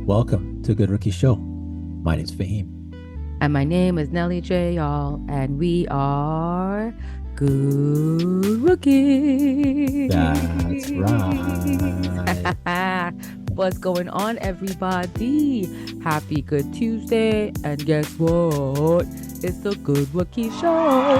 Welcome to Good Rookie Show. My name's Faheem. And my name is Nelly J, y'all. And we are Good Rookie. That's right. What's going on, everybody? Happy Good Tuesday. And guess what? It's the Good Rookie Show.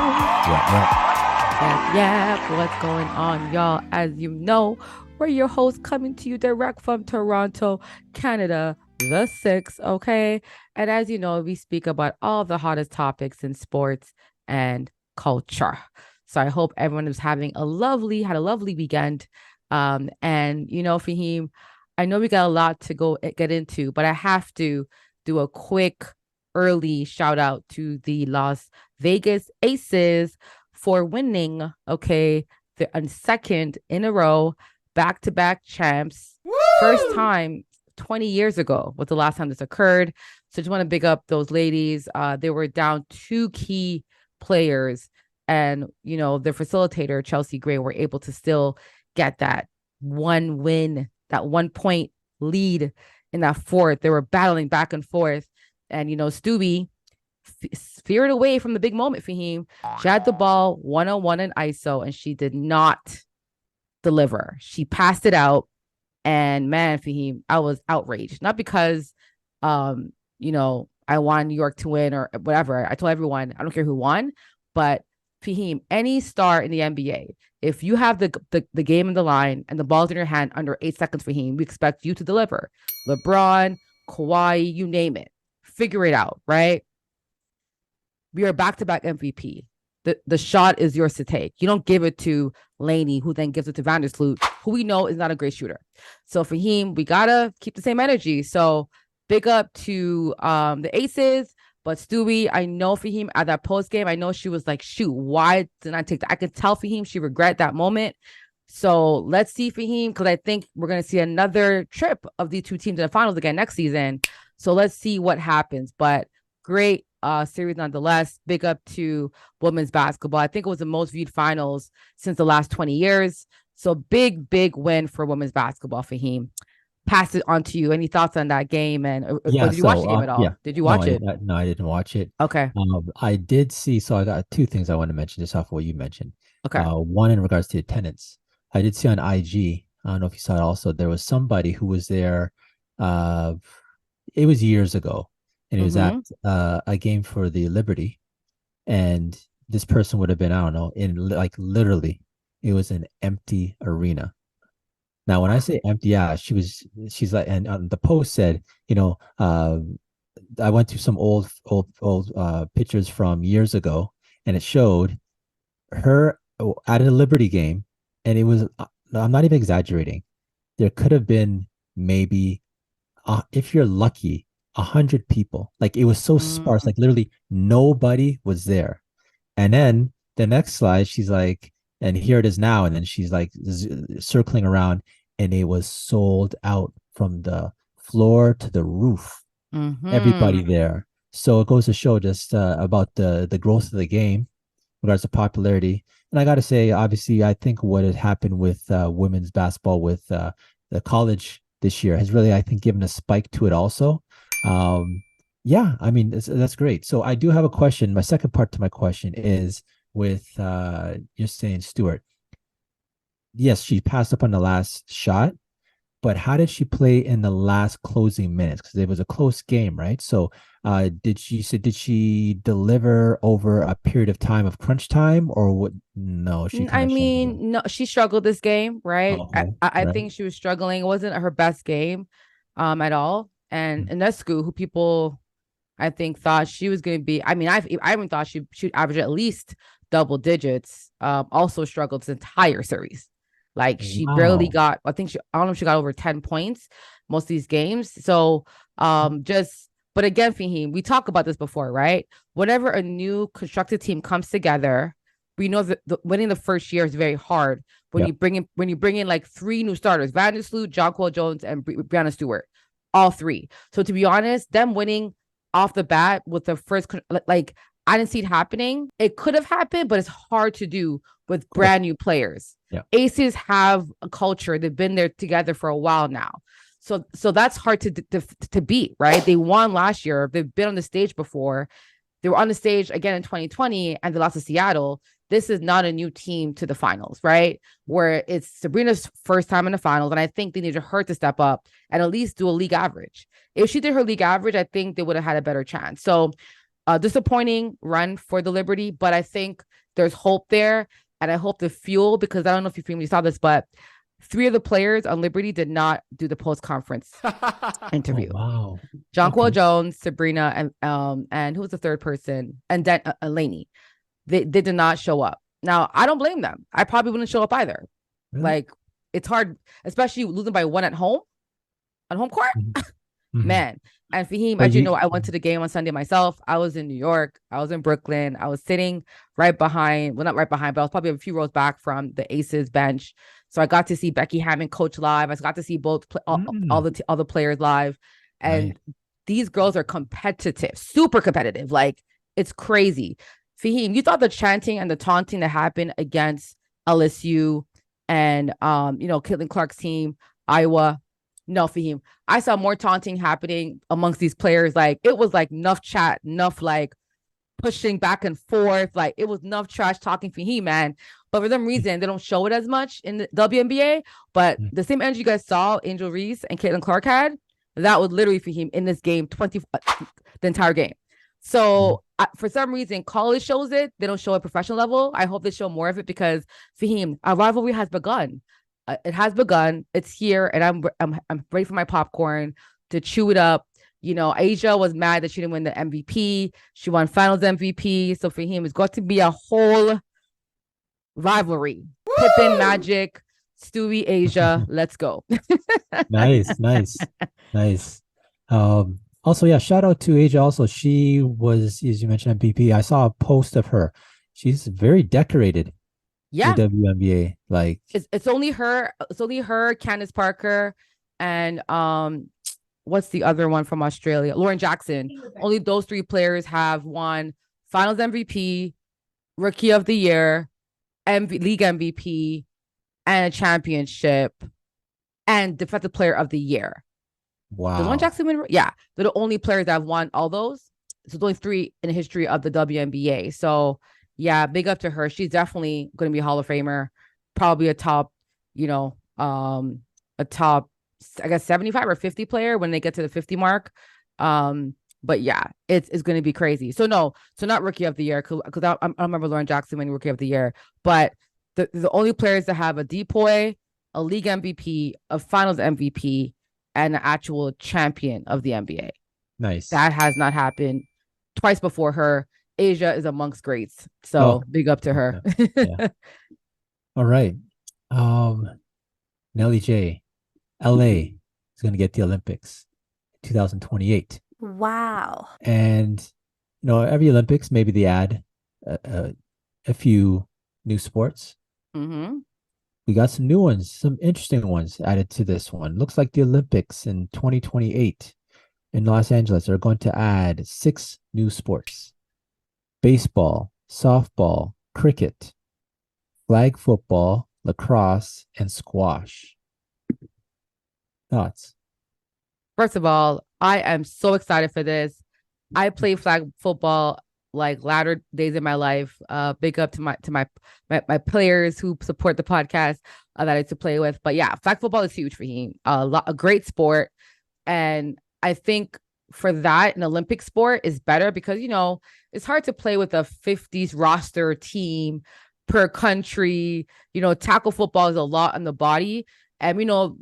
Yeah. What's going on, y'all? As you know, we're your hosts coming to you direct from Toronto, Canada, the 6th, okay? And as you know, we speak about all the hottest topics in sports and culture. So I hope everyone is having had a lovely weekend. And you know, Faheem, I know we got a lot to get into, but I have to do a quick early shout out to the Las Vegas Aces for winning, okay, the second in a row, back-to-back champs. Woo! First time 20 years ago was the last time this occurred. So just want to big up those ladies. They were down 2 key players, and you know, their facilitator, Chelsea Gray, were able to still get that one win, that 1 point lead in that fourth. They were battling back and forth. And, you know, Stubby veered away from the big moment for him. She had the ball 1-on-1 in ISO, and she did not deliver. She passed it out. And man, Faheem, I was outraged. Not because, you know, I want New York to win or whatever. I told everyone, I don't care who won. But Faheem, any star in the NBA, if you have the game in the line and the ball's in your hand under 8 seconds, Faheem, we expect you to deliver. LeBron, Kawhi, you name it. Figure it out, right? We are back-to-back MVP. The shot is yours to take. You don't give it to Laney, who then gives it to Vandersloot, who we know is not a great shooter. So for him, we gotta keep the same energy. So big up to the Aces. But Stewie, I know Faheem at that post game, I know she was like, shoot, why didn't I take that? I could tell Faheem she regret that moment. So let's see Faheem, because I think we're going to see another trip of these 2 teams in the finals again next season. So let's see what happens. But great series nonetheless. Big up to women's basketball. I think it was the most viewed finals since the last 20 years. So big win for women's basketball, Faheem. Pass it on to you. Any thoughts on that game? And or did you watch the game at all? Yeah. Did you watch it? No, I didn't watch it. Okay. I did see. So I got 2 things I want to mention just off of what you mentioned. Okay. One in regards to attendance. I did see on IG. I don't know if you saw it also. There was somebody who was there. It was years ago, and it was at a game for the Liberty, and this person would have been, I don't know, in like literally, it was an empty arena. Now, when I say empty, yeah, she's like, and the post said, you know, I went to some old pictures from years ago, and it showed her at a Liberty game, and it was, I'm not even exaggerating, there could have been maybe, if you're lucky, 100 people. Like, it was so sparse, like literally nobody was there. And then the next slide, she's like, and here it is now. And then she's like circling around, and it was sold out from the floor to the roof. Everybody there. So it goes to show just about the growth of the game in regards to popularity. And I got to say, obviously, I think what had happened with women's basketball with the college this year has really, I think, given a spike to it also. Yeah, I mean, that's great. So I do have a question. My second part to my question is with you're saying Stewart. Yes, she passed up on the last shot, but how did she play in the last closing minutes? Because it was a close game, right? So did she deliver over a period of time of crunch time, or what? No, no, she struggled this game, right? Okay, I right. think she was struggling. It wasn't her best game at all. And Inescu, who people I think thought she was going to be, I mean, I even thought she'd average at least double digits, also struggled this entire series. Like, she barely got, I don't know if she got over 10 points most of these games. So but again, Faheem, we talked about this before, right? Whenever a new constructed team comes together, we know that winning the first year is very hard when you bring in like 3 new starters: Vandersloot, Jonquel Jones, and Brianna Stewart, all 3. So to be honest, them winning off the bat with the first, like, I didn't see it happening. It could have happened, but it's hard to do with brand new players. Yeah. Aces have a culture. They've been there together for a while now. So that's hard to beat, right? They won last year. They've been on the stage before. They were on the stage again in 2020 and they lost to Seattle. This is not a new team to the finals, right? Where it's Sabrina's first time in the finals. And I think they needed her to step up and at least do a league average. If she did her league average, I think they would have had a better chance. So disappointing run for the Liberty, but I think there's hope there. And I hope the fuel, because I don't know if you saw this, but 3 of the players on Liberty did not do the post-conference interview. Oh, wow. Jonquil Jones, Sabrina, and who was the third person? And then Lainey. They did not show up. Now, I don't blame them. I probably wouldn't show up either. Really? Like, it's hard, especially losing by 1 at home, on home court. Mm-hmm. Man. And Faheem, as you know, I went to the game on Sunday myself. I was in New York. I was in Brooklyn. I was sitting right behind, well, not right behind, but I was probably a few rows back from the Aces bench. So I got to see Becky Hammon coach live. I got to see both all the players live. And these girls are competitive, super competitive. Like, it's crazy. Faheem, you thought the chanting and the taunting that happened against LSU and Caitlin Clark's team, Iowa. No, Faheem. I saw more taunting happening amongst these players. Like, it was like enough chat, enough like pushing back and forth. Like, it was enough trash talking, Faheem, man. But for some reason, they don't show it as much in the WNBA. But the same energy you guys saw Angel Reese and Caitlin Clark had, that was literally Faheem in this game, the entire game. So for some reason, college shows it. They don't show it professional level. I hope they show more of it because Faheem, our rivalry has begun. It has begun. It's here, and I'm ready for my popcorn to chew it up. You know, Asia was mad that she didn't win the MVP. She won Finals MVP. So Faheem, it's got to be a whole rivalry. Woo! Pippen, Magic, Stewie, Asia. Let's go. Nice. Also, yeah, shout out to Asia. Also, she was, as you mentioned, MVP. I saw a post of her. She's very decorated. Yeah, the WNBA. Like, it's only her. It's only her, Candace Parker, and what's the other one from Australia? Lauren Jackson. Only those 3 players have won Finals MVP, Rookie of the Year, League MVP, and a championship, and Defensive Player of the Year. Wow. Did Lauren Jackson win? Yeah, they're the only players that have won all those. So there's only 3 in the history of the WNBA. So yeah, big up to her. She's definitely going to be a Hall of Famer, probably a top, a top, I guess 75 or 50 player when they get to the 50 mark. But yeah, it's going to be crazy. So not Rookie of the Year because I remember Lauren Jackson winning Rookie of the Year, but the only players that have a DPOY, a league MVP, a Finals MVP, and an actual champion of the NBA. Nice. That has not happened twice before her. Asia is amongst greats. So big up to her. Yeah. All right. Nelly J, LA is going to get the Olympics in 2028. Wow. And, every Olympics, maybe they add a few new sports. Mm-hmm. We got some new ones, some interesting ones added to this one. Looks like the Olympics in 2028 in Los Angeles are going to add 6 new sports: baseball, softball, cricket, flag football, lacrosse, and squash. Thoughts? First of all, I am so excited for this. I played flag football like latter days in my life. Big up to my players who support the podcast that I used to play with. But yeah, flag football is huge for him. A great sport, and I think for that, an Olympic sport is better because it's hard to play with a 50s roster team per country. Tackle football is a lot on the body. And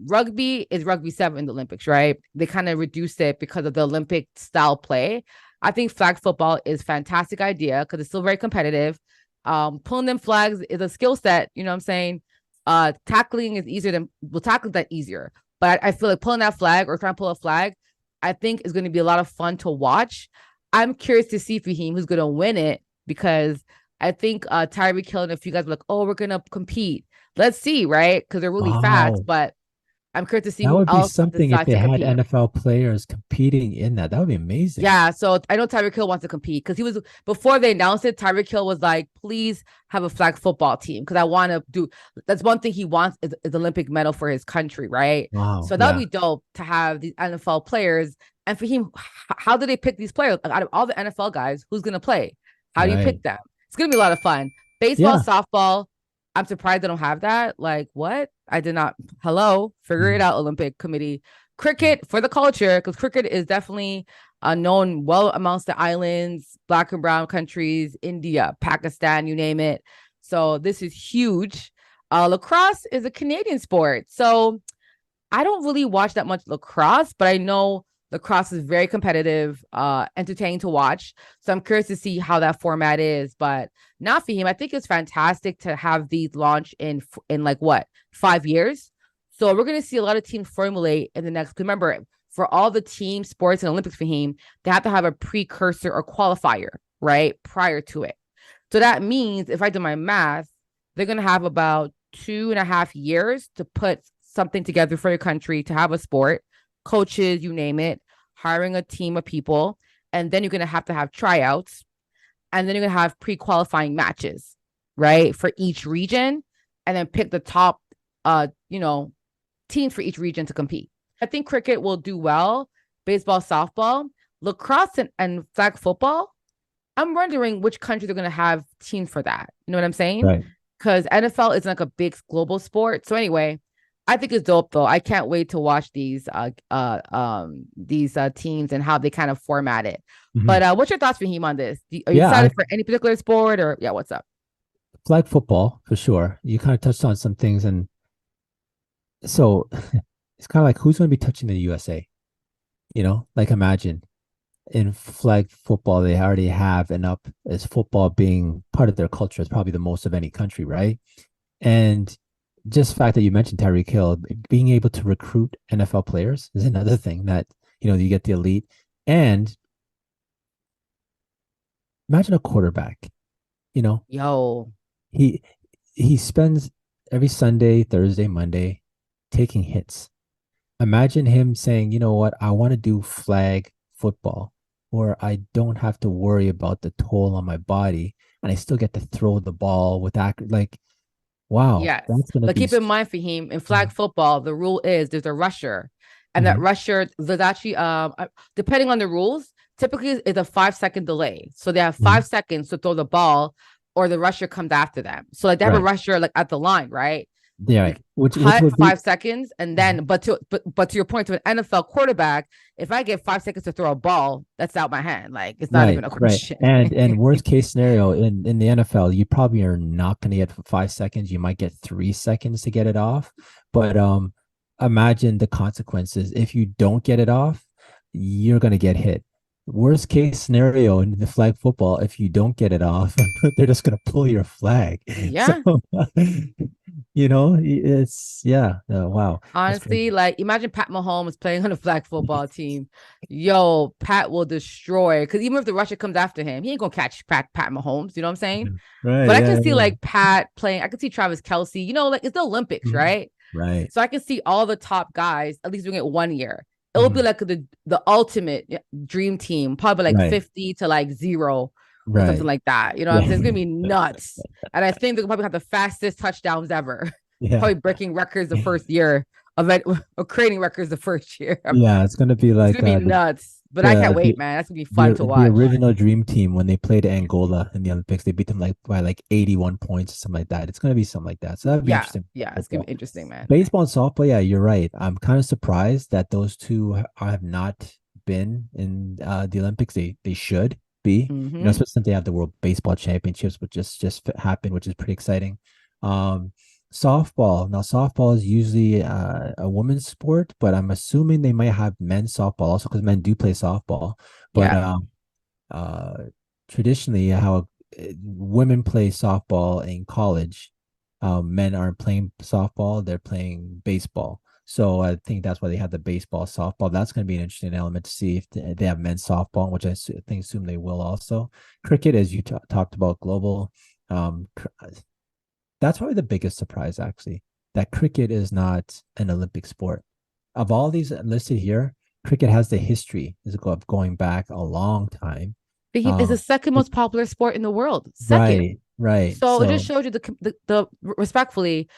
rugby is rugby 7 in the Olympics, right? They kind of reduced it because of the Olympic style play. I think flag football is a fantastic idea because it's still very competitive. Pulling them flags is a skill set. You know what I'm saying? Tackling is easier tackling that easier. But I feel like pulling that flag or trying to pull a flag, I think is going to be a lot of fun to watch. I'm curious to see Faheem who's going to win it because I think Tyreek Hill and a few guys were like, oh, we're going to compete. Let's see, right? Because they're really fast. But I'm curious to see That who would be else something if decides they to had compete. NFL players competing in that. That would be amazing. Yeah, so I know Tyreek Hill wants to compete because he was before they announced it. Tyreek Hill was like, "Please have a flag football team because I want to do." That's one thing he wants is Olympic medal for his country, right? Wow. So that would Yeah. be dope to have these NFL players. And for him, how do they pick these players? Like, out of all the NFL guys, who's gonna play? How do you Right. pick them? It's gonna be a lot of fun. Baseball, Yeah. softball. I'm surprised they don't have that. Like, what? I did not. Hello, figure it Mhm. out, Olympic Committee. Cricket for the culture because cricket is definitely known well amongst the islands, black and brown countries, India, Pakistan, you name it. So this is huge. Lacrosse is a Canadian sport. So I don't really watch that much lacrosse, but I know lacrosse is very competitive, entertaining to watch. So I'm curious to see how that format is. But not for him. I think it's fantastic to have these launch in like what 5 years. So we're gonna see a lot of teams formulate in the next. Remember, for all the team sports and Olympics for him, they have to have a precursor or qualifier, right, prior to it. So that means if I do my math, they're gonna have about 2.5 years to put something together for your country to have a sport, coaches, you name it, hiring a team of people, and then you're going to have tryouts, and then you're going to have pre-qualifying matches, right, for each region, and then pick the top, teams for each region to compete. I think cricket will do well, baseball, softball, lacrosse, and flag football. I'm wondering which country they're going to have teams for that. You know what I'm saying? Right. Because NFL is like a big global sport. So anyway, I think it's dope though. I can't wait to watch these teams and how they kind of format it. Mhm. But what's your thoughts, Fahim, on this? Are you Yeah. excited for any particular sport or yeah? What's up? Flag football for sure. You kind of touched on some things, and so it's kind of like who's going to be touching the USA? Like imagine in flag football, they already have and up as football being part of their culture is probably the most of any country, right? And just the fact that you mentioned Tyreek Hill, being able to recruit NFL players is another thing that, you get the elite. And imagine a quarterback, you know, Yo, he he spends every Sunday, Thursday, Monday taking hits. Imagine him saying, you know what, I want to do flag football where I don't have to worry about the toll on my body and I still get to throw the ball with like, wow, yes. that's gonna But be keep in mind, Fahim, in flag football, the rule is there's a rusher, and that Mhm. rusher there's actually depending on the rules, typically it's a 5 second delay. So they have Mhm. 5 seconds to throw the ball, or the rusher comes after them. So like they have a Right. rusher like at the line, right? Yeah, You right. Which cut would be 5 seconds, and Mhm. then but to your point, to an NFL quarterback, if I get 5 seconds to throw a ball, that's out my hand. Like it's not even Right, a right. question. And worst case scenario in the NFL, you probably are not going to get 5 seconds. You might get 3 seconds to get it off. But imagine the consequences. If you don't get it off, you're going to get hit. Worst case scenario in the flag football, if you don't get it off, they're just going to pull your flag. So, Yeah. it's yeah. Wow, that's Honestly, crazy. like imagine Pat Mahomes playing on a flag football team. Yo, Pat will destroy because even if the rusher comes after him, he ain't gonna catch Pat Mahomes. You know what I'm saying? Right. But I Yeah. can Yeah. see Yeah. like Pat playing. I can see Travis Kelsey. Like it's the Olympics, Mhm. right? Right. So I can see all the top guys at least doing it one year. It will be Mhm. like the ultimate dream team, probably like Right. 50 to like zero or something Right. like that. You know what I'm Yeah. saying? It's gonna be nuts. And I think they'll probably have the fastest touchdowns ever. Yeah. Probably breaking records the first year of it or creating records the first year. Yeah, it's gonna be It's like gonna be nuts. But I can't the wait, the man. That's gonna be fun to the watch. original dream team when they played Angola in the Olympics. They beat them like by like 81 points or something like that. It's gonna be something like that. So that'd be Yeah, interesting. yeah, it's gonna be Football. interesting, man. Baseball and softball, yeah, you're right. I'm kind of surprised that those two have not been in the Olympics. They should be, Mm-hmm. especially since they have the World Baseball Championships, which just happened, which is pretty exciting. Um, Softball. Now, softball is usually a women's sport, but I'm assuming they might have men's softball also because men do play softball. But Yeah. uh, traditionally, how women play softball in college, men aren't playing softball; they're playing baseball. So I think that's why they have the baseball, softball. That's going to be an interesting element to see if they have men's softball, which assume they will also. Cricket, as you talked about, global. That's probably the biggest surprise, actually. that cricket is not an Olympic sport. Of all these listed here, cricket has the history of going back a long time. Fahim is the second It, most popular sport in the world. Second. right, right. So it just So showed you the respectfully,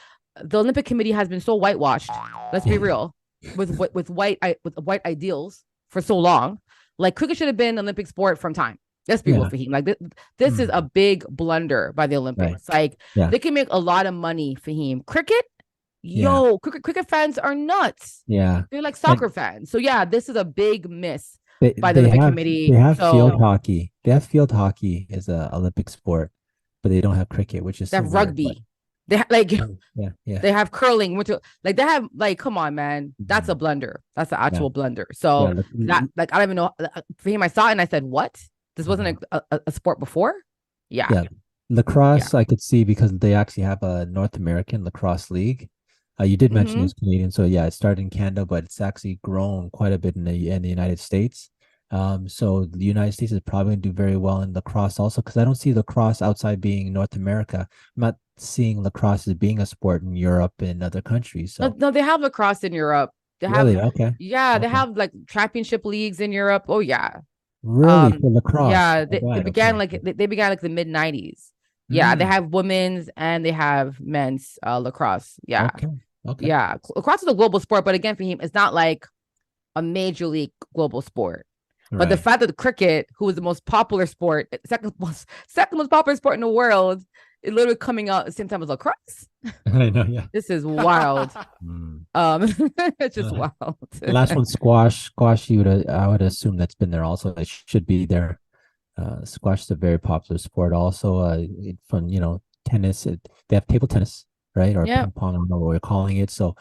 the Olympic Committee has been so whitewashed. Let's be real, with white ideals for so long. Like cricket should have been an Olympic sport from time. Let's be real yeah, for him. Like this is a big blunder by the right, Olympics. Like yeah, they can make a lot of money for him. Cricket, yeah, yo, cricket fans are nuts. yeah. They're like And soccer fans. So yeah, this is a big miss they by the they Olympic have they Committee. have field So hockey. They have field hockey as a Olympic sport, but they don't have cricket, which is they so have weird. But rugby. They like yeah, yeah, they have curling, which like they have like, come on, man, that's a mhm, blunder. That's an yeah, actual blunder. yeah. So that like I don't even know. For him, I saw it and I said, "What? This wasn't a sport before?" Yeah, Yeah, yeah. lacrosse I could see because they actually have a North American lacrosse league. You did mention it Mm-hmm. was Canadian, so yeah, it started in Canada, but it's actually grown quite a bit in the United States. So the United States is probably going to do very well in lacrosse also because I don't see lacrosse outside being North America. I'm not seeing lacrosse as being a sport in Europe and other countries. No, So no, they have lacrosse in Europe. They have, really, okay, yeah, they okay, have like championship leagues in Europe. Oh yeah, really for lacrosse. yeah. Oh, They right, began okay. like they began like the mid 90s. Yeah, they Mm, have women's and they have men's lacrosse. Yeah, okay, okay, yeah. Lacrosse is a global sport, but again, for him, it's not like a major league global sport. But the right. fact that the cricket, who is the most popular sport, second most popular sport in the world, is literally coming out at the same time as lacrosse. I know, yeah. This is wild. Mm. It's just Uh, wild. The last one, squash. Squash, I would assume that's been there also. It should be there. Squash is a very popular sport. Also, from tennis, they have table tennis, right, or Yeah. ping pong. I don't know what we're calling it. So,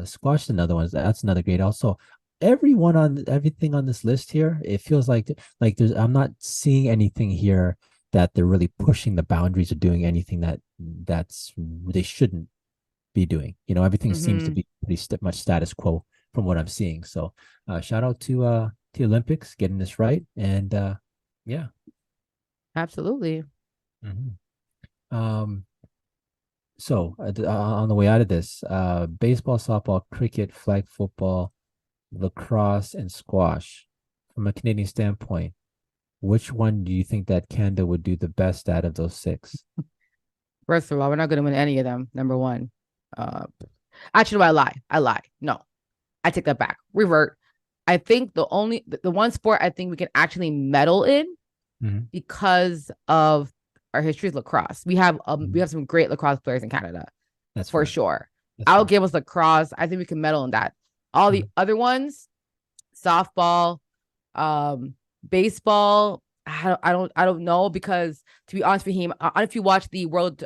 squash is another one. That's another great. Also, everything on this list here, it feels like there's. I'm not seeing anything here that they're really pushing the boundaries of doing anything that's they shouldn't be doing. Everything seems to Mm-hmm. be pretty much status quo from what I'm seeing. So, shout out to the Olympics getting this right, and yeah. Absolutely. Mhm. Um, so on the way out of this, baseball, softball, cricket, flag football, lacrosse, and squash. From a Canadian standpoint, which one do you think that Canada would do the best out of those six? First of all, we're not going to win any of them. Number one. Uh, Actually, no, I lie. I lie. No, I take that back. Revert. I think the one sport I think we can actually medal in Mhm. because of our history is lacrosse. We Mhm. have some great lacrosse players in Canada That's for fair. sure. That's I'll fair. give us lacrosse. I think we can medal in that. All the Mhm. other ones, softball, um, baseball. I don't know because to be honest with him, if you watch the World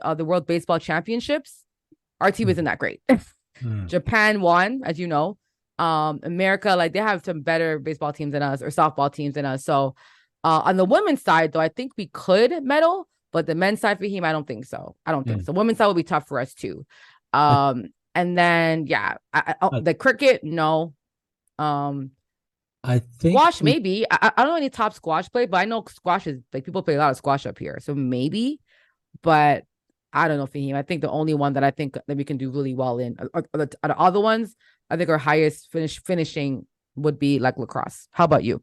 Baseball Championships, our team isn't Mhm. that great. Mhm. Japan won, as you know. America, like they have some better baseball teams than us or softball teams than us. So on the women's side, though, I think we could medal, but the men's side for him, I don't think so. I don't think Mhm. so. Women's side will be tough for us too. I, And then yeah, I the cricket, no. Um, I think Squash, maybe. I don't know any top squash play, but I know squash is like people play a lot of squash up here, so maybe. But I don't know for him. I think the only one that I think that we can do really well in are the other ones. I think our highest finishing would be like lacrosse. How about you?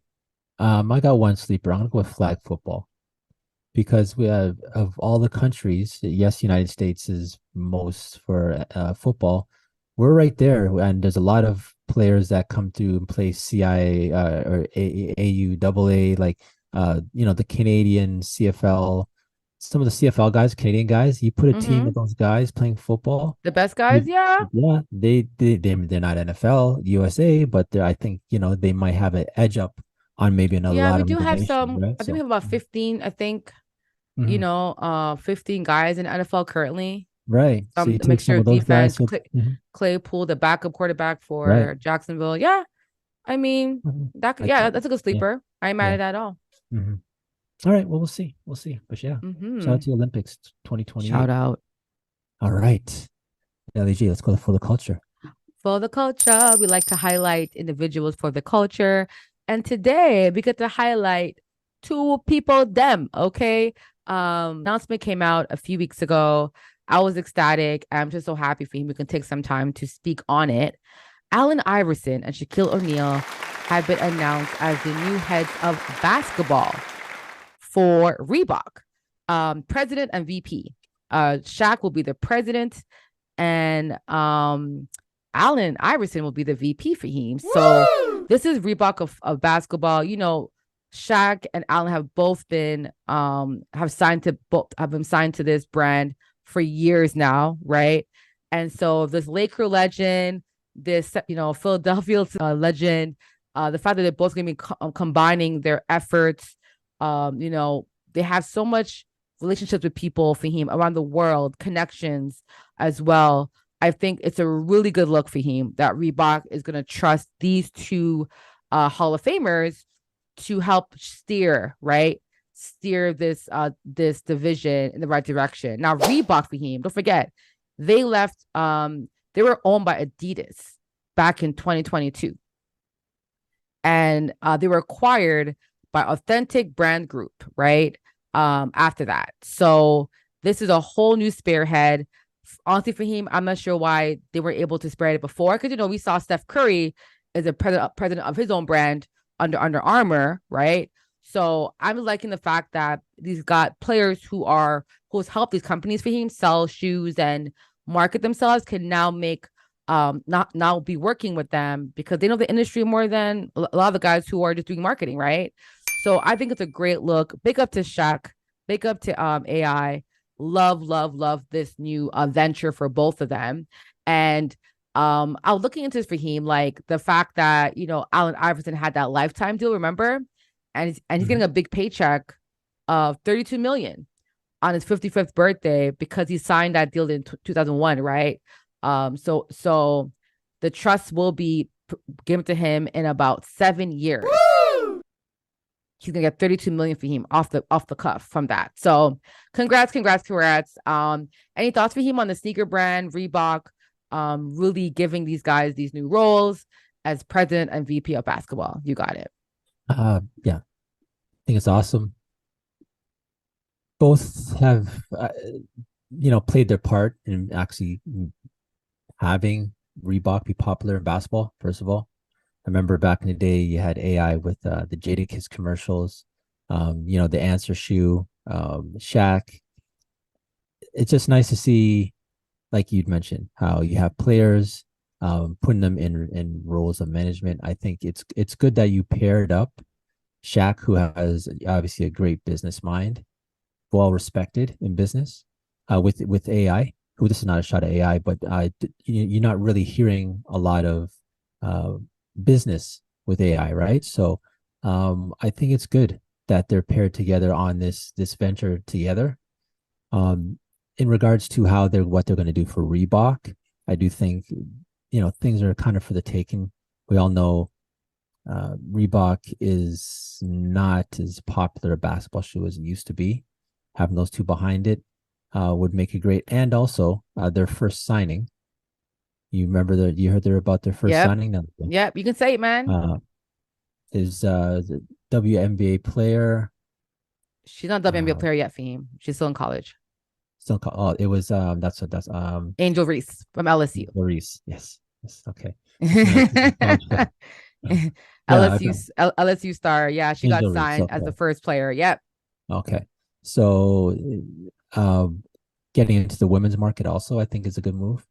I got one sleeper. I'm gonna go with flag football because we have of all the countries, yes, United States is most for football. We're right there, and there's a lot of players that come through and play CI or AU, double A, like the Canadian CFL. Some of the CFL guys, Canadian guys, you put a team Mm-hmm. of those guys playing football, The best guys, you, yeah, yeah, they're not NFL, USA, but I think they might have an edge up on maybe in a yeah. lot We of do other have nations, some. right? I think we So, have about 15. I think mhm. 15 guys in NFL currently. Right. So Some you a take mixture some of of those guys. defense. So, mhm. Claypool, the backup quarterback Right. for Jacksonville. Yeah, I mean, Mhm. I yeah, think, that's a good yeah, sleeper. I ain't mad yeah. at that at all. Hmm. All right. Well, we'll see. We'll see. But yeah, shout out Mm-hmm. to the Olympics Shout 2028. out All right. LEG, let's go for the culture. for the culture. We like to highlight individuals for the culture. And today we get to highlight two people, them, okay? Announcement came out a few weeks ago. I was ecstatic. I'm just so happy for him. We can take some time to speak on it. Allen Iverson and Shaquille O'Neal have been announced as the new heads of basketball for Reebok, president and VP. Shaq will be the president, and Allen Iverson will be the VP for him. So this is Reebok of basketball. You know, Shaq and Allen have both been have been signed to this brand for years now, right? And so this Laker legend, this Philadelphia legend, the fact that they're both going to be combining their efforts, they have so much relationships with people, Faheem, around the world, connections as well. I think it's a really good look for him that Reebok is going to trust these two Hall of Famers to help steer this division in the right direction. Now, Reebok, Faheem, don't forget, they left, they were owned by Adidas back in 2022. And they were acquired by Authentic Brand Group, right? After that. So this is a whole new spearhead. Honestly, for him, I'm not sure why they were able to spread it before. Because, we saw Steph Curry as a president of his own brand under Under Armour, right? So I'm liking the fact that these got players who's helped these companies for him sell shoes and market themselves can now not be working with them because they know the industry more than a lot of the guys who are just doing marketing, right? So I think it's a great look. Big up to Shaq. Big up to AI. Love this new venture for both of them. And I was looking into this for him, like the fact that, Allen Iverson had that lifetime deal, remember? And he's getting a big paycheck of $32 million on his 55th birthday because he signed that deal in 2001, right? So the trust will be given to him in about 7 years. Woo! He's gonna get 32 million for him off the cuff from that. So congrats. Any thoughts for him on the sneaker brand Reebok, really giving these guys these new roles as president and VP of basketball? You got it. Yeah, I think it's awesome. Both have played their part in actually having Reebok be popular in basketball. First of all, I remember back in the day, you had AI with the Jadakiss commercials, the answer shoe, Shaq. It's just nice to see, like you'd mentioned, how you have players, putting them in roles of management. I think it's good that you paired up Shaq, who has obviously a great business mind, well respected in business, with AI. Who, this is not a shot at AI, but you're not really hearing a lot of business with AI, right? So I think it's good that they're paired together on this venture together. In regards to what they're going to do for Reebok, I do think things are kind of for the taking. We all know Reebok is not as popular a basketball shoe as it used to be. Having those two behind it would make it great. And also their first signing. You remember you heard about their first signing? Yep, you can say it, man. Is the WNBA player. She's not a WNBA player yet, Faheem. She's still in college. It was that's Angel Reese from LSU. Angel Reese, yes, okay. LSU star. Yeah, she Angel got signed Reese, as the first player. Yep. Okay, so getting into the women's market also, I think, is a good move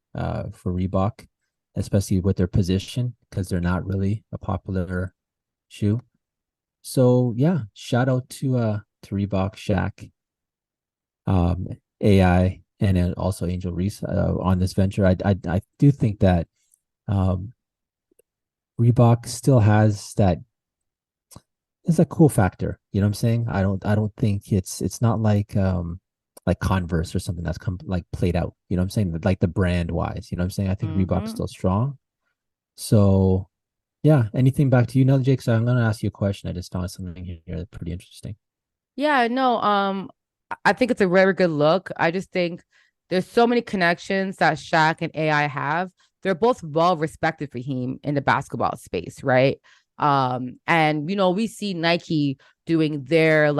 for Reebok, especially with their position, because they're not really a popular shoe. So yeah, shout out to Reebok, Shaq, AI, and then also Angel Reese on this venture. I do think that Reebok still has that. It's a cool factor. You know what I'm saying? I don't think it's not like Converse or something that's played out. You know what I'm saying? Like the brand wise. You know what I'm saying? I think Reebok's still strong. So yeah. Anything back to you now, Jake? So I'm gonna ask you a question. I just found something here that's pretty interesting. Yeah, no, I think it's a very good look. I just think there's so many connections that Shaq and AI have. They're both well respected for him in the basketball space, right? And we see Nike doing their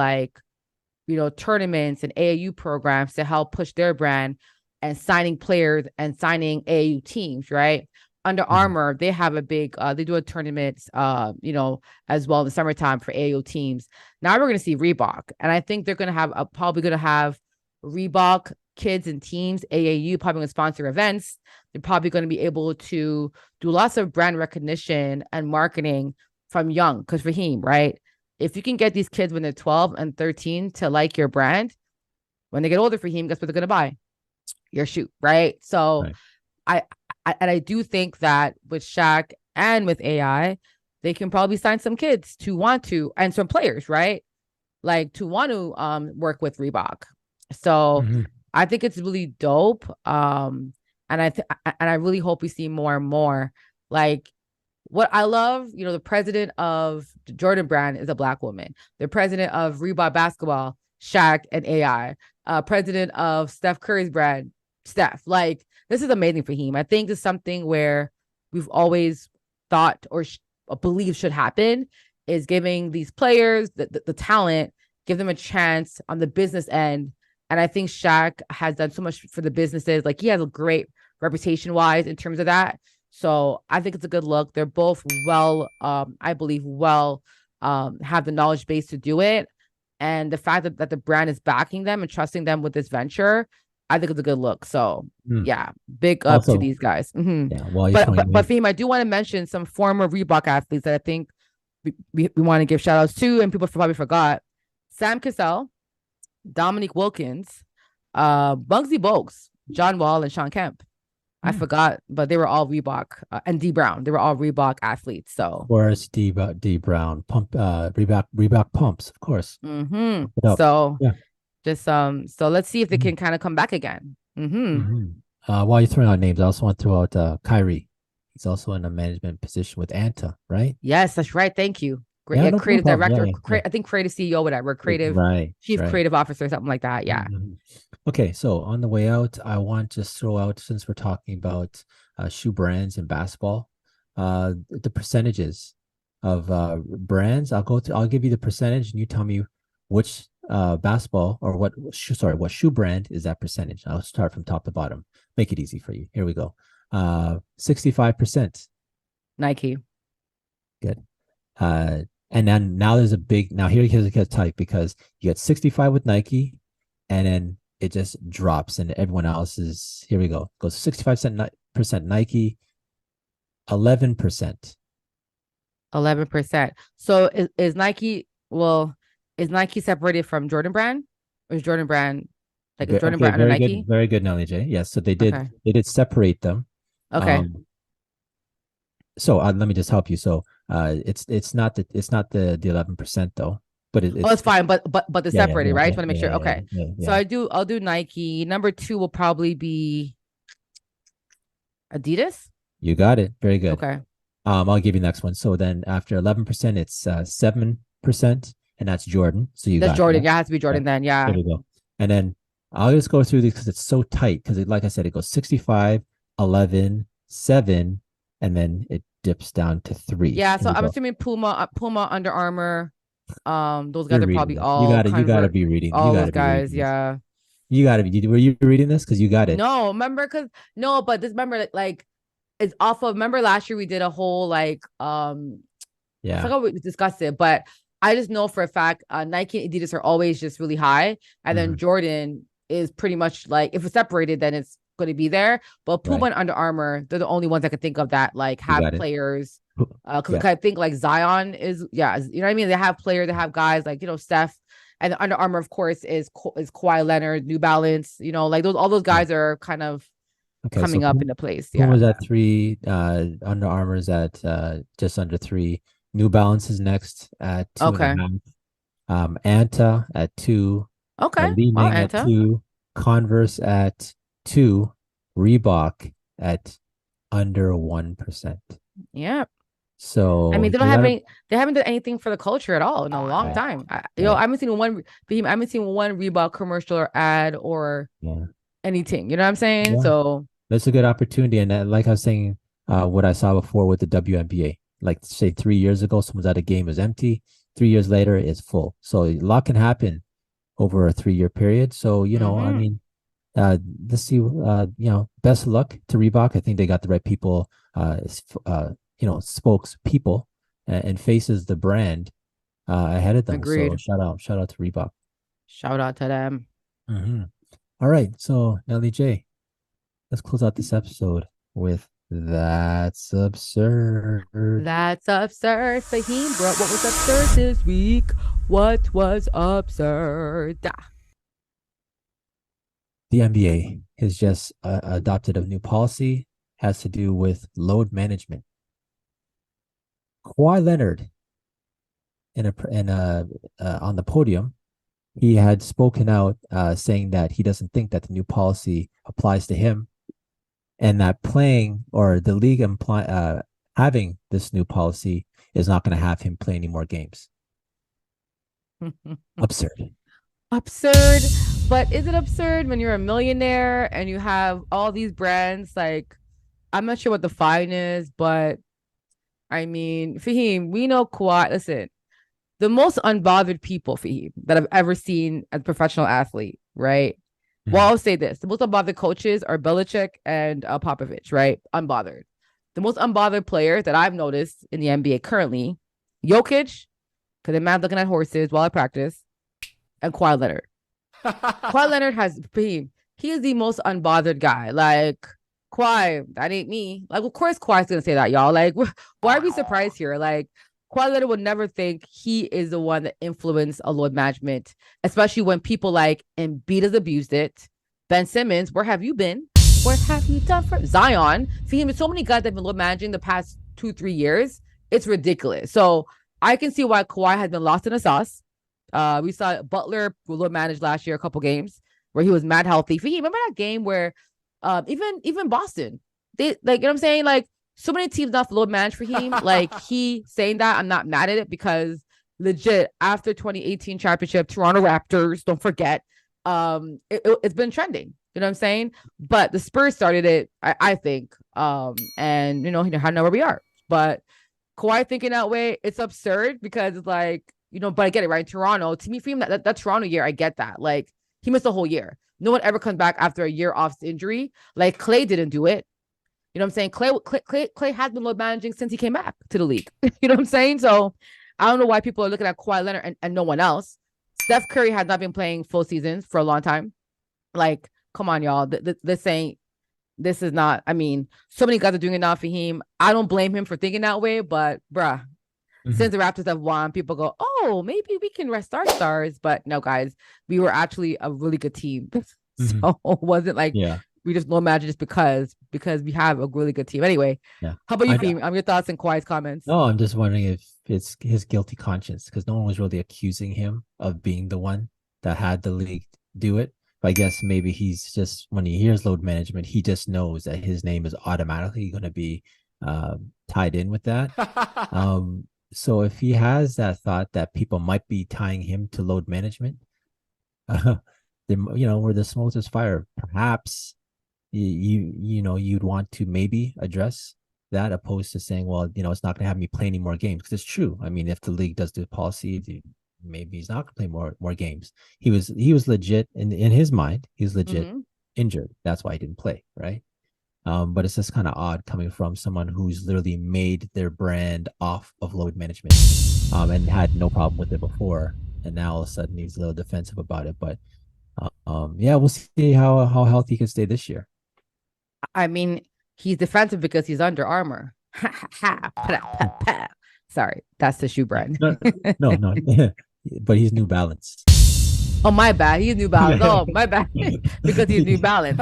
tournaments and AAU programs to help push their brand. and signing players and signing AAU teams, right? Under Mhm. Armour, they have a big, they do a tournament, as well in the summertime for AAU teams. Now we're going to see Reebok, and I think they're going to have probably going to have Reebok kids and teams, AAU, probably going to sponsor events. They're probably going to be able to do lots of brand recognition and marketing from young. Because Faheem, right? If you can get these kids when they're 12 and 13 to like your brand, when they get older, Faheem, guess what they're going to buy? Your shoe, right? So Right. I, I do think that with Shaq and with AI, they can probably sign some kids to want to, and some players, right? Like to want to work with Reebok. So Mhm. I think it's really dope. And I really hope we see more and more. Like what I love, the president of Jordan Brand is a Black woman. The president of Reebok basketball, Shaq and AI. President of Steph Curry's brand, Steph. Like this is amazing for him. I think it's something where we've always thought or believe should happen is giving these players the talent, give them a chance on the business end. And I think Shaq has done so much for the businesses. Like he has a great reputation wise in terms of that. So I think it's a good look. They're both well, I believe, have the knowledge base to do it. And the fact that the brand is backing them and trusting them with this venture, I think it's a good look. So Mm. yeah, big up to Also, these guys. Mm-hmm. yeah, while you're But throwing Fahim, I do want to mention some former Reebok athletes that I think we want to give shout outs to, and people probably forgot. Sam Cassell, Dominique Wilkins, Bugsy Bogues, John Wall, and Sean Kemp. I in, forgot, but they were all Reebok, and D Brown. They were all Reebok athletes. So, course, D Brown, Reebok pumps, of course. Pump it up. so Yeah. just so let's see if they Mhm. can kind of come back again. Mhm. While you're throwing out names, I also want to throw out Kyrie. He's also in a management position with Anta, right? Yes, that's right. Thank you. Great. Yeah, Yeah, no, no creative problem. Yeah, director. yeah, yeah. I think creative CEO, whatever. Creative Right, chief right. creative officer, something like that. Yeah. Mhm. Okay, so on the way out, I want to throw out, since we're talking about shoe brands and basketball, the percentages of brands. I'll give you the percentage, and you tell me which basketball or what shoe brand is that percentage. I'll start from top to bottom. Make it easy for you. Here we go. 65%. Nike. Good. Uh, and then now there's a big now here it gets tight because you get 65 with Nike, and then it just drops, and everyone else is here we go. It goes 65% Nike, 11%. 11%. So is Nike, well, is Nike separated from Jordan Brand? Or is Jordan Brand, like is Jordan Okay, Brand under Nike? very good, Nelly J. Yes, so Okay. they did separate them. Okay. Um, so let me just help you. So it's not the 11% though, but Oh, it's it's fine, but they're yeah, yeah, separated, yeah, right? yeah, Just want to make yeah, sure. yeah, yeah, Okay. yeah, So yeah. I'll do Nike. Number two will probably be Adidas. You got it. Very good. Okay. I'll give you the next one. So then after 11%, it's 7%, and that's Jordan. So you That's got Jordan. that. Yeah, it has to be Yeah, Jordan then. there Yeah. we go. And then I'll just go through these because it's so tight. Because like I said, it goes 65, 11, 7, and then it dips down to 3. Yeah. Here So we I'm go. assuming Puma, Under Armour. Those guys You're are reading probably this. all You got to convert be reading. You all got those to be guys. reading this. Yeah. You got to be. Were you reading this? Because you got it. No, remember, because no, but this remember like it's off of, remember last year we did a whole like I Yeah. forgot we discussed it, but I just know for a fact Nike and Adidas are always just really high. And then Mhm. Jordan is pretty much like, if it's separated, then it's going to be there. But Puma Right. and Under Armour, they're the only ones I could think of that like You have got it. players. Because Yeah. I think like Zion is, yeah, you know what I mean? They have players, they have guys like, Steph. And Under Armour, of course, is Kawhi Leonard, New Balance, like all those Yeah. guys are kind of Okay. So coming up into place. Yeah. Puma's at 3, Under Armour's at just under 3. New Balance is next at two and a Okay. half. Anta at 2, Okay. Lee Well, Ming at Anta. 2, Converse at 2, Reebok at under 1%. Yeah. I So mean, you gotta they haven't done anything for the culture at all in a long right, time. right. I haven't seen I haven't seen one Reebok commercial or ad or Yeah. anything. You know what I'm saying? Yeah. So, That's a good opportunity. And like I was saying, what I saw before with the WNBA, like say 3 years ago, someone's at a game was empty. 3 years later, it's full. So a lot can happen over a 3-year period. So, I mm-hmm. mean, let's see. Best of luck to Reebok. I think they got the right people. Spokespeople and faces the brand ahead of them. So Agreed. shout out to Reebok. Shout out to them. Mm-hmm. All right, so Nelly J, let's close out this episode with That's Absurd. That's absurd. Faheem, bro, what was absurd this week? What was absurd? The NBA has just adopted a new policy, has to do with load management. Kawhi Leonard on the podium, he had spoken out saying that he doesn't think that the new policy applies to him, and that playing or the league having this new policy is not going to have him play any more games. Absurd. Absurd. But is it absurd when you're a millionaire and you have all these brands? Like, I'm not sure what the fine is, but I mean, Faheem, we know Kawhi. Listen, the most unbothered people, Faheem, that I've ever seen as a professional athlete, right? Well, Mhm. I'll say this: the most unbothered coaches are Belichick and Popovich, right? Unbothered. The most unbothered player that I've noticed in the NBA currently, Jokic, because the man looking at horses while I practice, and Kawhi Leonard. Kawhi Leonard has Faheem. He is the most unbothered guy. Like, Kawhi, that ain't me. Like, of course, Kawhi's gonna say that, y'all. Like, why are we surprised here? Like, Kawhi Leonard would never think he is the one that influenced a load management, especially when people like Embiid has abused it. Ben Simmons, where have you been? What have you done for Zion? For him, so many guys that have been load managing the past 2-3 years. It's ridiculous. So I can see why Kawhi has been lost in the sauce. We saw Butler load manage last year a couple games where he was mad healthy. For him, remember that game where even Boston, they like, you know what I'm saying? Like, so many teams not load manage for him. Like, he saying that, I'm not mad at it, because legit after 2018 championship, Toronto Raptors, don't forget, it's been trending. You know what I'm saying? But the Spurs started it, I think. And how know where we are. But Kawhi thinking that way, it's absurd, because it's like, but I get it, right? Toronto, to me, for him, that Toronto year, I get that. Like, he missed a whole year. No one ever comes back after a year off injury. Like, Clay didn't do it. You know what I'm saying? Clay has been load managing since he came back to the league. You know what I'm saying? So I don't know why people are looking at Kawhi Leonard and no one else. Steph Curry has not been playing full seasons for a long time. Like, come on, y'all. This is not, I mean, so many guys are doing it now for him. I don't blame him for thinking that way, but bruh, since the Raptors have won, people go, oh, maybe we can rest our stars. But no, guys, we were actually a really good team. So it wasn't like Yeah. we just low magic just because we have a really good team. Anyway, Yeah. how about you, Fee? Your thoughts and Kawhi's comments. No, I'm just wondering if it's his guilty conscience, because no one was really accusing him of being the one that had the league do it. But I guess maybe he's just, when he hears load management, he just knows that his name is automatically going to be tied in with that. So if he has that thought that people might be tying him to load management, then, where the smoke is fire, perhaps you'd want to maybe address that, opposed to saying, well, it's not going to have me play any more games, because it's true. I mean, if the league does the policy, maybe he's not going to play more games. He was legit in his mind. He's legit injured. That's why he didn't play, right? But it's just kind of odd coming from someone who's literally made their brand off of load management, and had no problem with it before, and now all of a sudden he's a little defensive about it. But yeah, we'll see how healthy he can stay this year. I mean, he's defensive because he's Under Armour. Sorry, that's the shoe brand. No. But he's New Balance. Oh, my bad. He's New Balance. Oh, my bad. Because he's New Balance.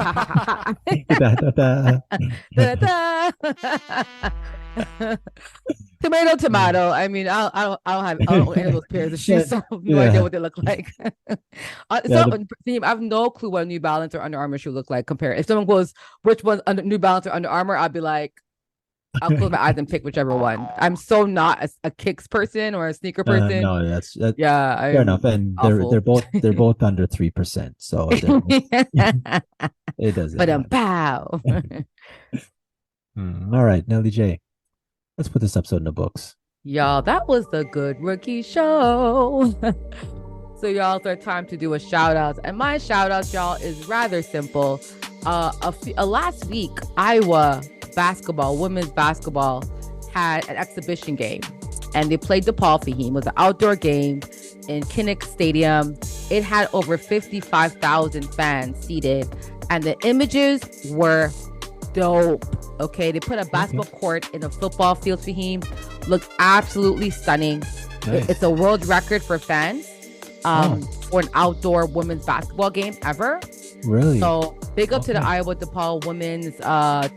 Tomato. I mean, I don't have any of those pairs of shoes, so I have no idea what they look like. I have no clue what a New Balance or Under Armour shoe look like. Compare. If someone goes, which one's New Balance or Under Armour, I'd be like, I'll close my eyes and pick whichever one. I'm so not a kicks person or a sneaker person. No, that's yeah, fair enough. And they're both under 3%. So it doesn't. But pow. All right, Nelly J, let's put this episode in the books. Y'all, that was the Good Rookie Show. So y'all, it's our time to do a shout out. And my shout out, y'all, is rather simple. Last week, Iowa basketball, women's basketball, had an exhibition game. And they played DePaul Faheem. It was an outdoor game in Kinnick Stadium. It had over 55,000 fans seated. And the images were dope. Okay, they put a basketball court in a football field, Faheem. Looked absolutely stunning. Nice. It's a world record for fans for an outdoor women's basketball game ever. Really? So big up to the Iowa DePaul women's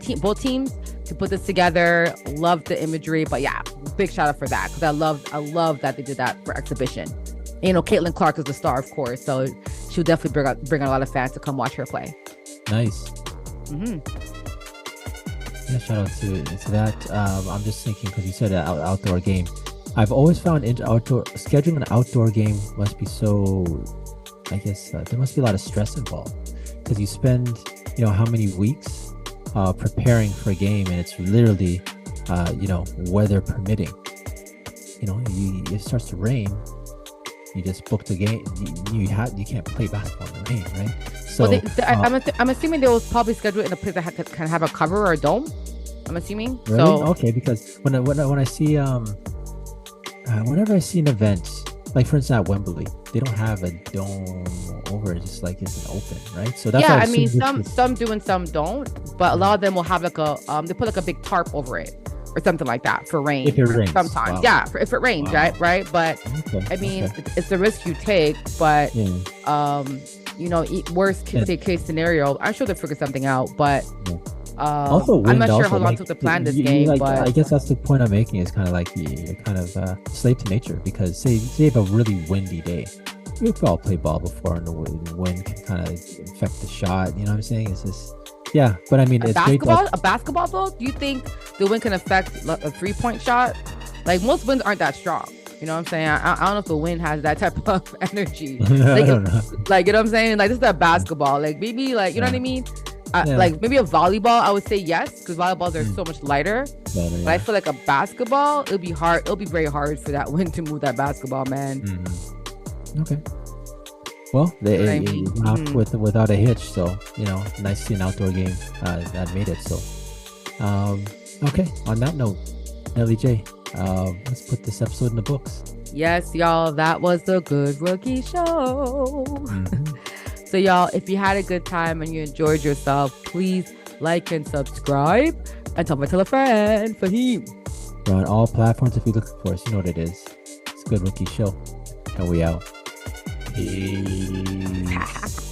team, both teams, to put this together. Love the imagery, but yeah, big shout out for that, because I love that they did that for exhibition. You know, Caitlin Clark is the star, of course, so she'll definitely bring a lot of fans to come watch her play. Nice. Yeah, shout out to that. I'm just thinking, because you said an outdoor game. I've always found scheduling an outdoor game must be so, I guess there must be a lot of stress involved, because you spend, how many weeks preparing for a game, and it's literally, weather permitting. It starts to rain, you just booked the game. You can't play basketball in the rain, right? So I'm assuming they will probably schedule it in a place that can have a cover or a dome. I'm assuming. Really? So okay, because when I see whenever I see an event, like for instance at Wembley, they don't have a dome over it, just like it's an open, right? So that's I mean, some do and some don't, but a lot of them will have like a they put like a big tarp over it or something like that for rain. If it rains, sometimes, if it rains, right. But I mean, it's the risk you take. But worst case scenario, I'm sure they'll figure something out. But also, I'm not sure how long it took to plan this game. But I guess that's the point I'm making, is kind of like you're kind of slave to nature, because say you have a really windy day. We've all played ball before, and the wind can kind of affect the shot. You know what I'm saying? It's just, yeah. But I mean, it's basketball. A basketball though, do you think the wind can affect a 3-point shot? Like, most winds aren't that strong. You know what I'm saying? I don't know if the wind has that type of energy. I don't know. Like, you know what I'm saying? Like, this is a basketball. Like, maybe, like, you know what I mean? Like maybe a volleyball, I would say yes, because volleyballs are so much lighter. But I feel like a basketball, it'll be hard. It'll be very hard for that wind to move that basketball, man. Okay. Well, they without a hitch, so nice to see an outdoor game that made it. So, okay. On that note, Nelly J, let's put this episode in the books. Yes, y'all, that was the Good Rookie Show. So y'all, if you had a good time and you enjoyed yourself, please like and subscribe, and tell a friend. Faheem. We're on all platforms if you're looking for us. You know what it is. It's Good Rookie Show. And we out. Peace.